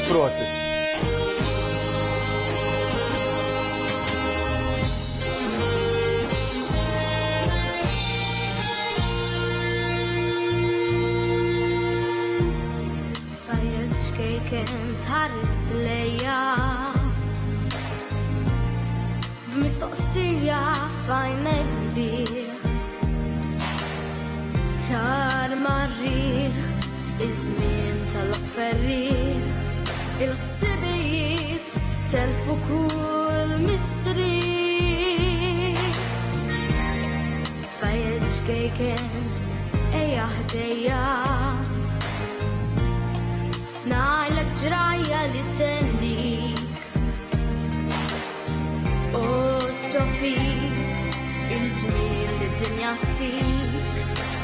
Prosit. Tfajjel xkejken tħares lejja b'mistoqsija f'għajnek sbieħ tar marriħ iż-żmien tal-oqferriħ il-ħsibijiet telfu kull mistriħ Tfajjel xkejken ejja ħdejja Najlek ġrajja li tennik Ostrofik il-ġmil li d-dinja tik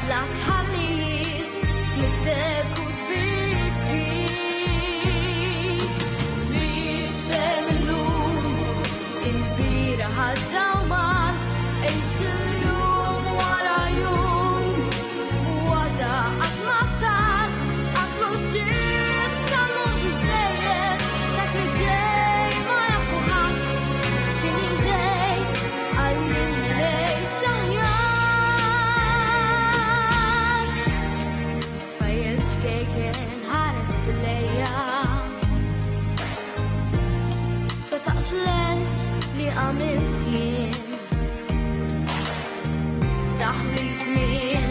La tħallix fl-ibtek u tbikik Bissem l-lum il-bira ħal-dawman Ejx il-jum wara jum Wada għatma sar Aslu ġir tamlu bizzejet Dak li ġej ma jafu ħadd Tini dej għallimni lej xaħjan Tfajjel xkejken ħares lejja Fetaqx lent li għamilt jien Taħli żmien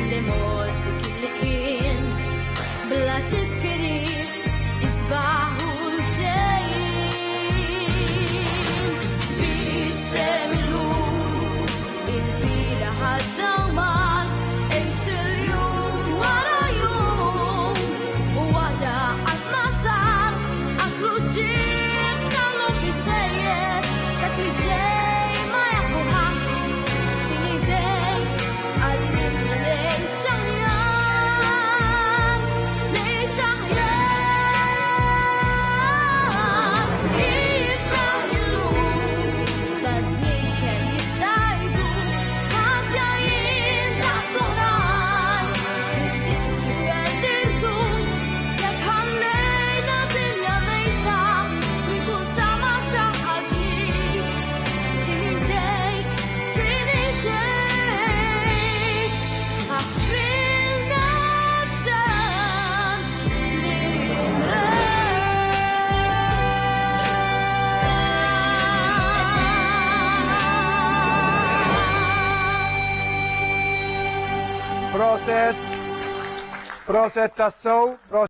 li mod dik li kien Bla tifkiriet isbaħu l-ġejjin Tbissem illum il-bira ħad-dawman Ejx il-jum wara jum U għada qatt ma sar Aslu ġiet kallu biżejjed Dak li ġej ma jafu ħadd Tini dej għallimni lej xaħjan Lej xaħjan Jifraħ illum La żmien kemm jista' jdum Ħadd jgħid ta' soħrajn Nisiet xi ferdirtum Jekk ħallejna dinja mejta Min kull tama ċaħħadlik Tini dejk Ħaffrilna dan Proset. Proset tassow.